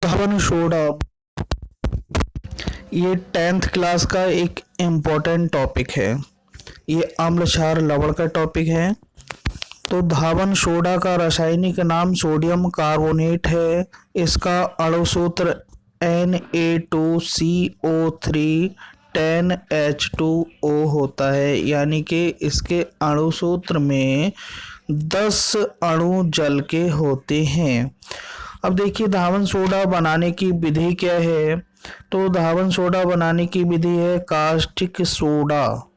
धावन soda ये 10th class का एक इम्पोर्टेंट टॉपिक है। ये अम्ल क्षार लवण का टॉपिक है। तो धावन सोडा का रासायनिक नाम सोडियम कार्बोनेट है। इसका अणु सूत्र Na2CO3 10H2O होता है, यानी कि इसके अणु सूत्र में 10 अणु जल के होते हैं। अब देखिए धावन सोडा बनाने की विधि क्या है। तो धावन सोडा बनाने की विधि है कास्टिक सोडा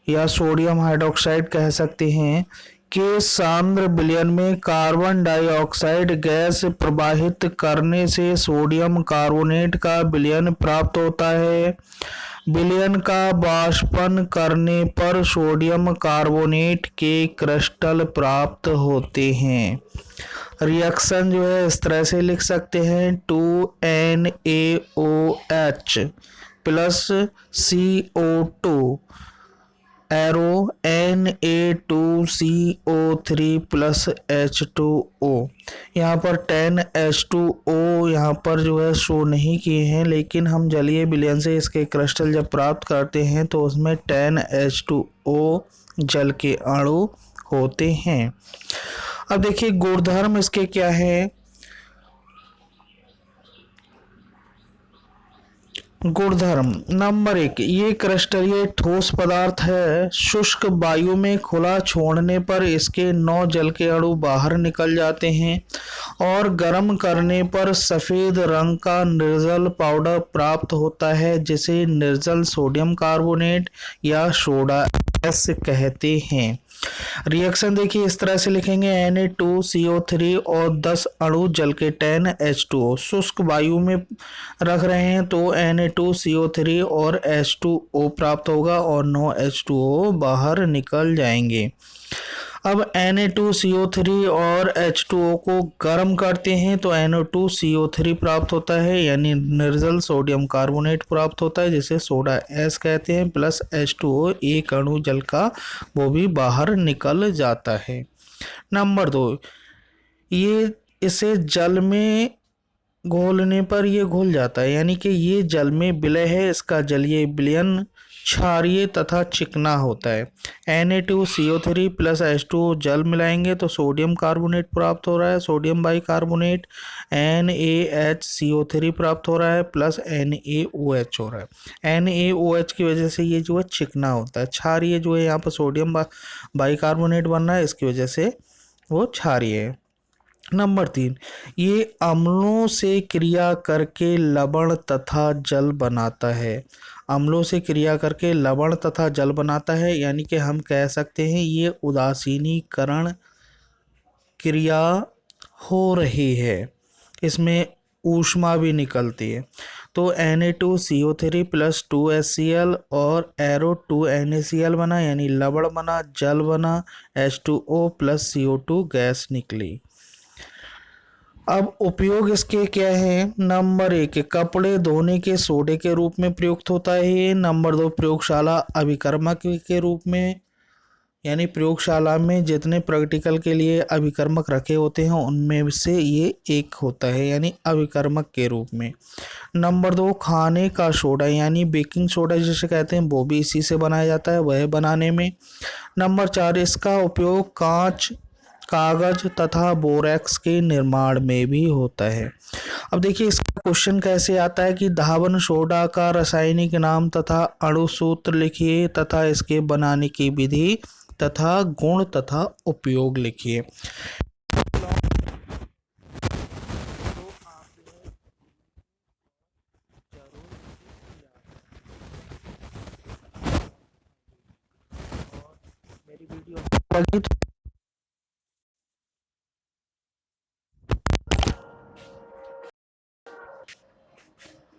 या सोडियम हाइड्रोक्साइड कह सकते हैं के सांद्र विलयन में कार्बन डाइऑक्साइड गैस प्रवाहित करने से सोडियम कार्बोनेट का विलयन प्राप्त होता है। विलयन का वाष्पन करने पर सोडियम कार्बोनेट के क्रिस्टल प्राप्त होते हैं। रिएक्शन जो है इस तरह से लिख सकते हैं 2NaOH plus CO2 arrow Na2CO3 plus H2O। यहाँ पर 10H2O यहाँ पर जो है शो नहीं किए हैं, लेकिन हम जलीय विलयन से इसके क्रिस्टल जब प्राप्त करते हैं तो उसमें 10H2O जल के अणु होते हैं। अब देखिए गुणधर्म इसके क्या है। गुणधर्म नंबर 1, ये क्रिस्टलीय ठोस पदार्थ है। शुष्क वायु में खुला छोड़ने पर इसके 9 जल के अणु बाहर निकल जाते हैं और गर्म करने पर सफ़ेद रंग का निर्जल पाउडर प्राप्त होता है, जिसे निर्जल सोडियम कार्बोनेट या सोडा एस कहते हैं। रिएक्शन देखिए इस तरह से लिखेंगे Na2CO3 और 10 अणु जल के 10H2O। शुष्क वायु में रख रहे हैं तो Na2CO3 और H2O प्राप्त होगा और 9 H2O बाहर निकल जाएंगे। अब Na2CO3 और H2O को गर्म करते हैं तो Na2CO3 प्राप्त होता है, यानी निर्जल सोडियम कार्बोनेट प्राप्त होता है, जिसे सोडा एस कहते हैं, प्लस H2O एक अणु जल का वो भी बाहर निकल जाता है। नंबर 2, ये इसे जल में घोलने पर ये घुल जाता है, यानी कि ये जल में विलय है। इसका जलीय विलयन क्षारीय तथा चिकना होता है। Na2CO3 प्लस H2O जल मिलाएंगे तो सोडियम कार्बोनेट प्राप्त हो रहा है, सोडियम बाइकार्बोनेट। NaHCO3 प्राप्त हो रहा है प्लस NaOH हो रहा है। NaOH की वजह से ये जो है चिकना होता है। क्षारीय जो है यहाँ पर सोडियम बाइकार्बोनेट बन रहा है, इसकी वजह से वो क्षारीय है। नंबर 3, ये अम्लों से क्रिया करके लवण तथा जल बनाता है। अम्लों से क्रिया करके लवण तथा जल बनाता है, यानी कि हम कह सकते हैं ये उदासीनीकरण क्रिया हो रही है, इसमें ऊष्मा भी निकलती है। तो Na2CO3 प्लस 2HCl और एरो 2NaCl बना, यानी लवण बना, जल बना, H2O प्लस CO2 गैस निकली। अब उपयोग इसके क्या है। नंबर 1, कपड़े धोने के सोडे के रूप में प्रयुक्त होता है ये। नंबर 2, प्रयोगशाला अभिकर्मक के रूप में, यानी प्रयोगशाला में जितने प्रैक्टिकल के लिए अभिकर्मक रखे होते हैं उनमें से ये एक होता है, यानी अभिकर्मक के रूप में। नंबर 2, खाने का सोडा यानी बेकिंग सोडा जिसे कहते हैं, वो भी इसी से बनाया जाता है, वह बनाने में। नंबर 4, इसका उपयोग कांच, कागज तथा बोरैक्स के निर्माण में भी होता है। अब देखिए इसका क्वेश्चन कैसे आता है कि धावन सोडा का रासायनिक नाम तथा अणु सूत्र लिखिए तथा इसके बनाने की विधि तथा गुण तथा उपयोग लिखिए। मेरी वीडियो लगी तो